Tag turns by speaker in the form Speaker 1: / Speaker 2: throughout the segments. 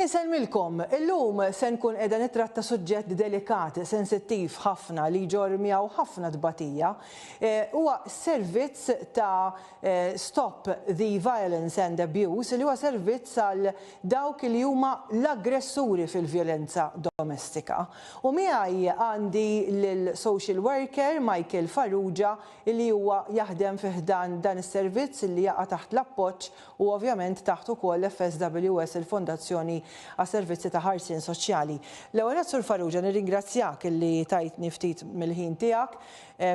Speaker 1: Iselmilkom, illum se nkun qiegħda nitratta suġġett delikat, sensittiv ħafna li ġor miegħu ħafna tbatija. Huwa servizz ta' Stop the Violence and Abuse li huwa servizz għal dawk li huma l-aggressuri fil-vjolenza domestika. U miegħi għandi lill-social worker Michael Farrugia li huwa jaħdem fih dan is-servizz li jaqa' taħt l-appoġġ u ovvjament taħt ukoll FSWS il-Fondazzjoni għas-Servizzi ta' Ħarsien Soċjali. L-ewwel Sur Farrugia nirringrazzjak li tajtni ftit mill-ħin tiegħek,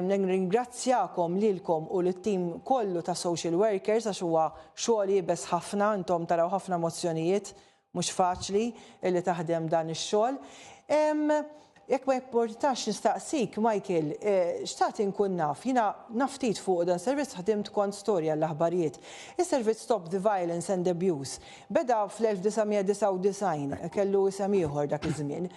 Speaker 1: nirringrazzjakom lilkom u lit-tim kollu ta' social workers għax huwa xogħol jibes ħafna, intom taraw ħafna emozzjonijiet mhux faċli li taħdem dan ix-xogħol. Jekk ma jipportax nistaqsik, Michael, xtaqt inkun naf, jiena naftit fuq dan servizz ħdimt kont storja l-aħbarijiet. Is-servizz Stop the Violence and Abuse beda fl-1999, kellu isem ieħor dak iż-żmien.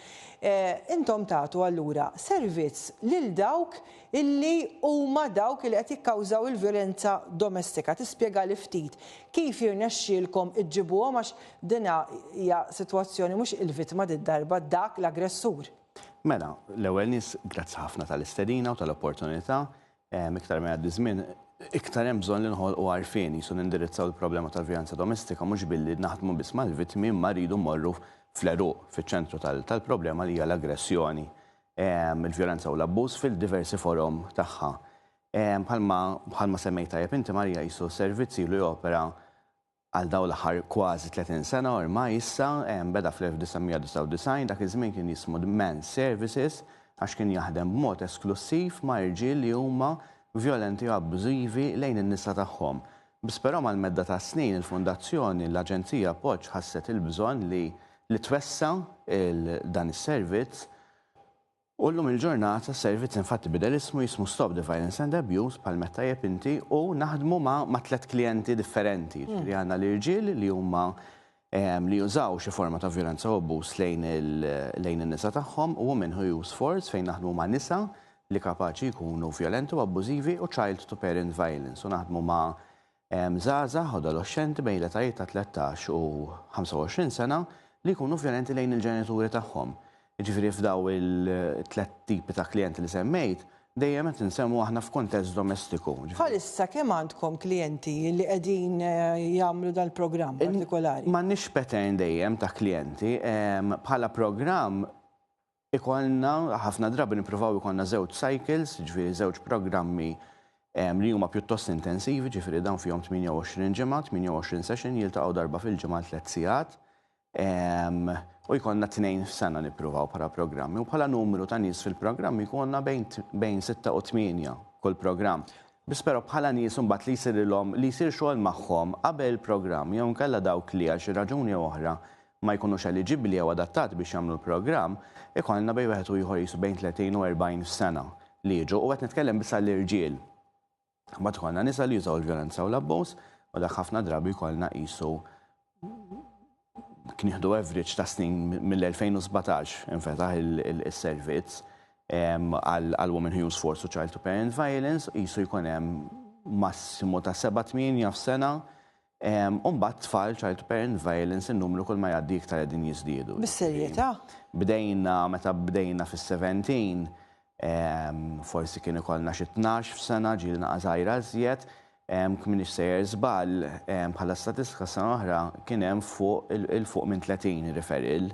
Speaker 1: Intom tagħtu allura servizz lil dawk illi huma dawk li qed jikkawżaw il-vjolenza domestika. Tispjega li ftit kif jirnexxielkom iġġibuhom għax dinha hija sitwazzjoni mhux il-vittma darba dak l-aggressur.
Speaker 2: Mela, l-ewwel nies grazzi ħafna tal-istedina u tal-opportunità, iktar ma jgħaddi żmien, iktar hemm bżonn li nħolqu għarfien jisu nindirizzaw il-problema tal-vjolenza domestika mhux billi naħdmu biss mal-vittmi imma rridu mmorru fl-eruq fiċ-ċentru tal-problema li hija l-aggressjoni, il-vjolenza u l-abbuż fil-diversi forom tagħha. Bħalma semmejt tajjeb inti Marija jisu servizzi li jopera għal dawn l-aħħar kważi 30 sena ormai issa beda fl-1999 dak iż-żmien kien jismu Men's Services għax kien jaħdem b'mod esklusiv ma' irġiel li huma vjolenti u abbużivi lejn in-nisa tagħhom. Biss però mal-medda ta' snin il-Fundazzjoni l-Aġenzija Appoġġ ħasset il-bżonn li twessa dan is-servizz u llum il-ġurnata s-servizz infatti bidel jismu Stop the Violence and Abuse bħal meta tajjeb inti u naħdmu ma' 3 klijenti differenti. Ġifieri għandna l-irġiel li huma li jużaw xi forma ta' vjolenza u abbuż lejn in-nisa tagħhom u women who use force fejn naħdmu ma' nisa li kapaċi jkunu vjolenti u abbużivi u child to parent violence u naħdmu ma' żgħażagħ u adolescenti bejn l-etajiet ta' 13 u 25 sena li jkunu vjolenti lejn il-ġenituri tagħhom. Ġifieri f'daw il-3 tipi ta' klijenti li semmejt, dejjem qed insemmu aħna f'kuntest domestiku.
Speaker 1: Bħalissa kemm għandkom klijenti li qegħdin jagħmlu dal-programm partikolari?
Speaker 2: M'għandniex pattern dejjem ta' klijenti. Bħala programm ikollna ħafna drabi nippruvaw ikollna żewġ cycles, ġifieri żewġ programmi li huma pjuttost intensivi, ġifieri dawn fihom 28 ġimgħa, 28 session jiltaqgħu darba fil-ġimgħa 3 sigħat. U jkollna 2 f'sena nippruvaw bħala programmi u bħala numru ta' nies fil-programmi jkollna bejn 6 u 8 kull programm. Biss però bħala nies imbagħad li jsir xogħol magħhom qabel il-programm jew inkella dawk li għal xi raġuni oħra ma jkunux eliġibbli jew adattati biex jagħmlu l-programm, ikollna bejn wieħed u ieħor jisu bejn 30 u 40 f'sena li jiġu u qed nitkellem biss għall-irġiel. Mbagħad ikollna nisa li jużaw il-vjolenza u l-abbuż u dak ħafna drabi jkollna qisu kien jieħdu average ta' snin mill-2017 infetaħ il-servizz għal Women Who Use Force u Child to Parent Violence jisu jkun hemm massimu ta' 7-8 f'sena u mbagħad tfal Child to Parent Violence in-numru kull ma jgħaddi iktar qegħdin jiżdiedu.
Speaker 1: Bis-serjetà?
Speaker 2: Meta bdejna fis-17 forsi kien ikollna xi 12 f'sena ġielna żgħira żjed. Kmin sejjer żball bħala statistika sena oħra kien hemm fuq minn 30 referil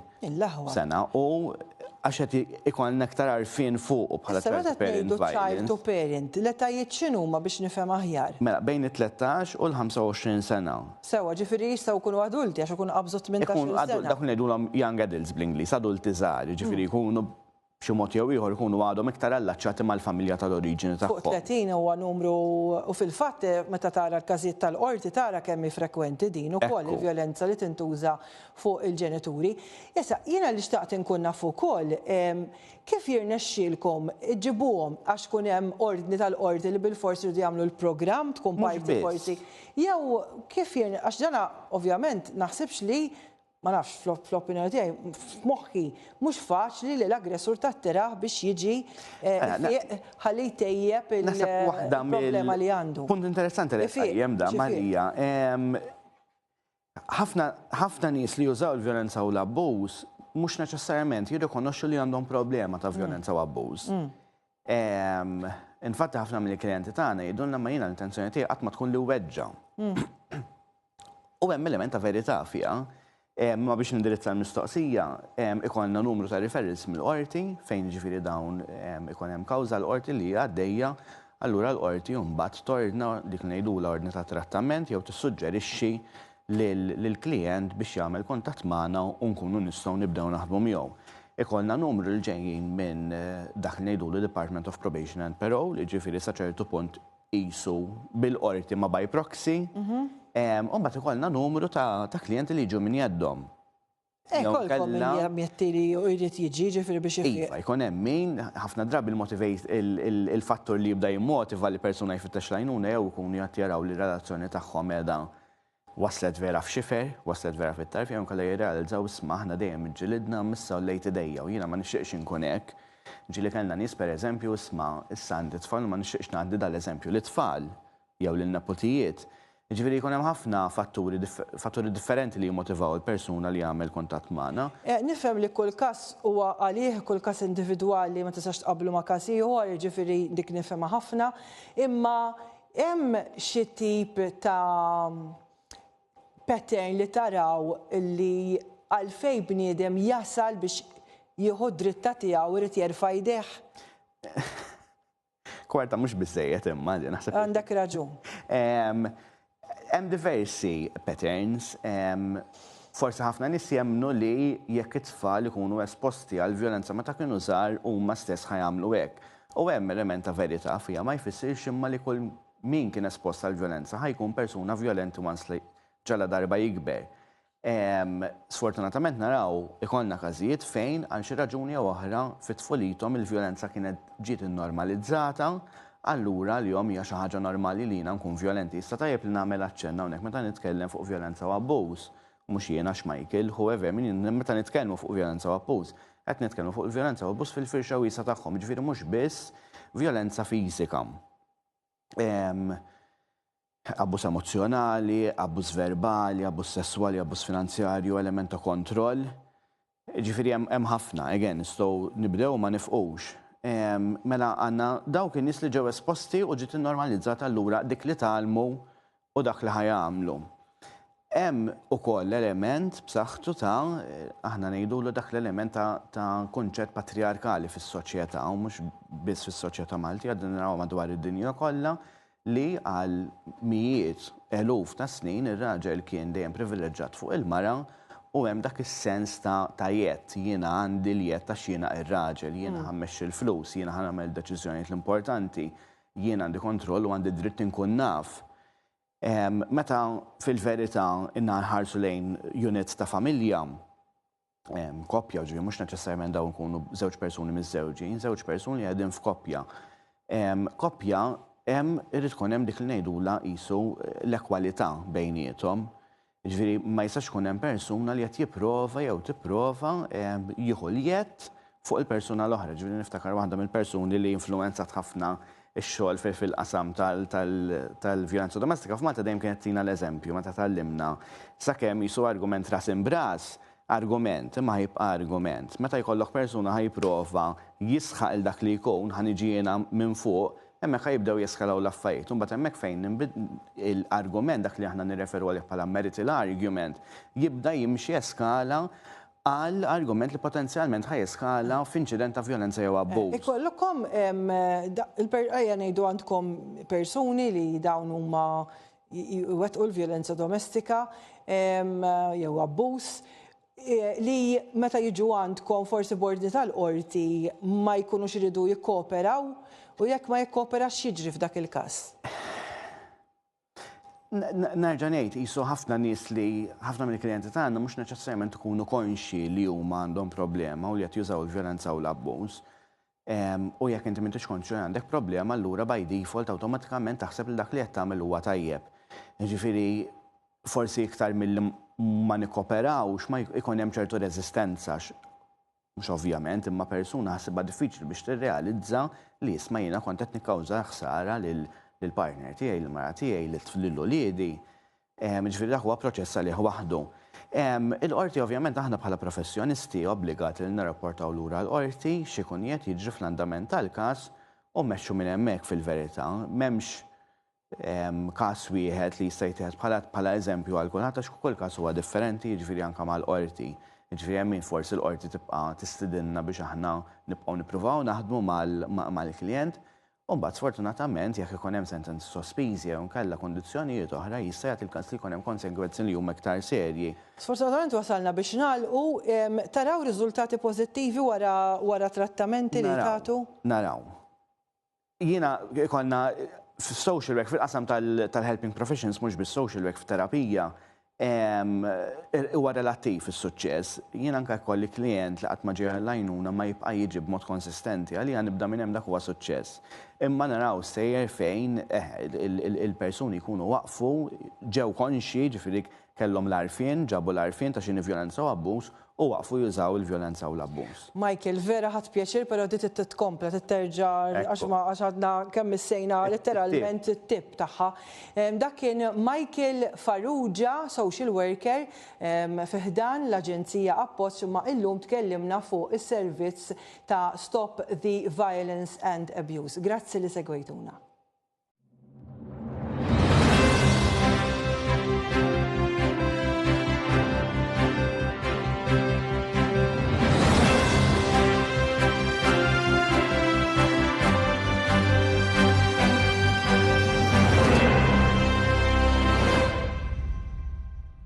Speaker 2: sena u għax qed ikollna aktar għarfien fuq bħala child to parent violence.
Speaker 1: Child to parent, l-etajiet x'inhuma biex nifhem aħjar?
Speaker 2: Mela bejn it-13 u l-25 sena.
Speaker 1: Sewwa, ġifieri jistgħu jkunu adulti għax ikunu qabżu 18 sena.
Speaker 2: Dak ngħidulhom young adults bl-Ingliż, adulti żgħar, ġifieri jkunu b'xi mod jew ieħor ikunu għadhom iktar allaċċati mal-familja tal-oriġini tagħhom.
Speaker 1: Fuq 30 huwa numru u fil-fatt meta tara l-każijiet tal-qorti tara kemm frekwenti din ukoll il-vjolenza li tintuża fuq il-ġenituri. Issa jiena li xtaqt inkun naf ukoll kif jirnexxielkom iġibuhom għax kun hemm ordni tal-qorti li bil-forsi jridu jagħmlu l-programm tkun parti forsi. Jew kif għax dana ovvjament naħsibx li ma nafx fl-opinjoni tiegħi f'moħħi mhux faċli li l-aggressur tattiraħ biex jiġi ħalli jtejjeb il-problema li għandu.
Speaker 2: Punt interessanti li qajjem da Marija. ħafna nies li jużaw il-vjolenza u l-abbuż mhux neċessarjament jirrikonoxxu li għandhom problema ta' vjolenza u abbuż. Infatti ħafna mill-klijenti tagħna jgħidulna ma jiena l-intenzjoni tiegħi qatt ma tkun li weġġa. U hemm element ta' verità fiha. Ma biex nindirizza l-mistoqsija, ikollna numru ta' referrals mill-qorti fejn ġifieri dawn ikun hemm kawża l-qorti li hija għaddejja, allura l-qorti mbagħad torna dik ngħidula ordni ta' trattament jew tissuġġerixxi lill-klient biex jagħmel kuntatt magħna u nkunu nistgħu nibdew naħdmu miegħu. Ikollna numru l ġejjin minn dak li ngħidulu Department of Probation and Parole, li ġifieri sa ċertu punt qisu bil-qorti ma by proxy. Mbagħad ikollna numru ta' klijenti li jiġu minn jeddhom.
Speaker 1: Kolkom min jammetti li jrid jiġi ġifieri biex
Speaker 2: jiġi. Iva, jkun hemm min ħafna drabi il-fattur li jibda jimmotiva li persuna jfittex l-għajnuna jew ikunu jattjaraw li relazzjoni tagħhom qiegħda waslet vera f'xifer, waslet vera fit-tarf, jew kollha jirrealizzaw isma' aħna dejjem iġġilidna missa u lejt idejja u jiena ma nixtieqx inkun hekk. Ġieli kellna nies pereżempju isma' issa għandi tfal ma nixtieqx ngħaddi dal-eżempju lit-tfal jew lin-nepotijiet. Ġifieri jkun hemm ħafna fatturi differenti li jimmotivaw il-persuna li jagħmel kuntatt magħna.
Speaker 1: Nifhem li kull każ huwa għalih, kull każ individwali ma tistax tqabblu ma' każ ieħor, jiġifieri dik nifhemha ħafna, imma hemm xi tip ta' pattern li taraw li għalfejn bniedem jasal biex jieħu dritta tiegħu irid jerfa' jdeh.
Speaker 2: Kwarta mhux biżżejjed imma naħseb.
Speaker 1: Għandek raġun.
Speaker 2: Hemm diversi patterns, forsi ħafna nies jemmnu li jekk it-tfal ikunu esposti għal vjolenza meta kienu żgħar huma stess ħajamlu hekk. U hemm element ta' verità fiha ma jfissirx imma li kull min kien espost għal vjolenza ħajkun persuna vjolenti once li ġala darba jikber. Sfortunatament naraw ikollna każijiet fejn għal xi raġuni jew oħra fit-tfulithom il-vjolenza kienet ġiet innormalizzata. Allura li hija xi ħaġa normali li jiena nkun vjolenti. Issa tajjeb li nagħmel aċċenna hawnhekk meta nitkellem fuq vjolenza u abbuż. Mhux jiena x'Michael, whoever, meta nitkellmu fuq vjolenza u abbuż, qed nitkellmu fuq il-vjolenza u abbuż fil-firxa wiesa tagħhom, ġifieri mhux biss vjolenza fiżika. Abbuż emozzjonali, abbuż verbali, abbuż sesswali, abbuż finanzjarju, element ta' kontroll. Ġifieri hemm ħafna, again, nistgħu nibdew ma nifqux. Mela għandna dawk in-nies li ġew esposti u ġiet innormalizzata allura dik li tgħallmu u dak li ħajamlu. Hemm ukoll element b'saħħtu ta' aħna ngħidulu dak l-element ta' kunċett patriarkali fis-soċjetà u mhux biss fis-soċjetà Malti qegħdin naraw madwar id-dinja kollha li għal mijiet eluf ta' snin ir-raġel kien dejjem privileġġjat fuq il-mara u hemm dak is-sens ta' jett, jiena għandi l-jett għax jiena ir-raġel, jiena ħammexxi l-flus, jiena ħanagħmel deċiżjonijiet l-importanti, jiena għandi kontroll u għandi dritt inkun naf. Meta fil-verità inna nħarsu lejn units ta' familja, koppja ġifieri mhux neċessarjament dawn ikunu żewġ persuni miż-żewġin, żewġ persuni li qegħdin f'koppja. Koppja irid tkun hemm dik li ngħidula qisu l-ekwalità bejniethom. Ġifieri ma jistax ikun hemm persuna li qed jipprova jew tipprova jieħu l-jett fuq il-persuna l-oħra. Ġifieri niftakar waħda mill-persuni li influenzat ħafna x-xogħol fil-qasam tal-vjolenza domestika f'Malta dejjem kienet tina l-eżempju meta tallimna sakemm jisu argument ras imbras, argument imma ħajbqa' argument. Meta jkollok persuna ħajprova jisħaq il dak li jkun ħaniġi jiena minn fuq, hemmhekk ħajibdew jeskalaw l-affarijiet. Imbagħad hemmhekk fejn l-argument dak li aħna nirreferu għalih bħala marital argument jibda jimxi eskala għal argument li potenzjalment ħajeskala f'inċident ta' vjolenza jew abbuż.
Speaker 1: Ikollokkom ejja ngħidu għandkom persuni li dawn huma jwettqu l-vjolenza domestika jew abbuż li meta jiġu għandkom forsi bordi tal-qorti ma jkunux iridu jikkooperaw u jekk ma jikkooperax jiġri f'dak il-każ.
Speaker 2: Nerġa' ngħid qisu ħafna nies li ħafna mill-klijenti tagħna mhux neċessarjament ikunu konxi li huma għandhom problema u li qed jużaw il-vjolenza u l-abbuż. U jekk inti m'intix konxi għandek problema allura by default awtomatikament taħseb li dak li qed tagħmel huwa tajjeb. Jiġifieri forsi iktar milli ma nikkooperawx ma jkun hemm ċertu reżistenza mhux ovvjament imma persuna ħasibha diffiċli biex tirrealizza li isma' jiena kont qed nikkawża ħsara lill-partner tiegħi, lill-mara tiegħi, lill-uliedi. Ġifieri dak huwa proċess għalih waħdu. Il-qorti ovvjament aħna bħala professjonisti obbligati li nirrapportaw lura l-qorti x'ikun qed jiġri fl-andament tal-każ u mmexxu minn hemmhekk fil-verità. M'hemmx każ wieħed li jista' jtieħed bħala eżempju għal kulħadd għax kull każ huwa differenti, jiġifieri anke mal-qorti. Jiġifieri hemm min forsi l-qorti tibqa' tistidilna biex aħna nibqgħu nippruvaw naħdmu mal-klijent. U mbagħad sfortunatament jekk ikun hemm sentenzi sospiżi jew nkella kondizzjonijiet oħra jista' jagħti il-każ li jkun hemm konsegwenzi li huma iktar serji.
Speaker 1: Sfortunatament wasalna biex nagħlqu taraw riżultati pożittivi wara trattamenti li tagħtu?
Speaker 2: Naraw. Jiena ikollna f'social work fil-qasam tal-helping professions mhux bis-social work f'terapija huwa relattiv is-suċċess. Jien anke jkolli klient li qatt ma ġie għall-għajnuna ma jibqa' jiġi b'mod konsistenti għalija nibda minn hemm dak huwa suċċess. Imma naraw sejjer fejn il-persuni jkunu waqfu ġew konxji ġifieri kellhom l-għarfien, ġabu l-għarfien ta' xi vjolenza u abbuż u waqfu jużaw il-vjolenza u l-abbuż.
Speaker 1: Michael, vera ħadd pjaċir però di titkompla titterġa' għax għadna kemm issejna letteralment it-tip tagħha. Dak kien Michael Farrugia, social worker fi ħdan l-Aġenzija Appoġġ ma illum tkellimna fuq is-servizz ta' Stop the Violence and Abuse. Grazzi li segwejtuna.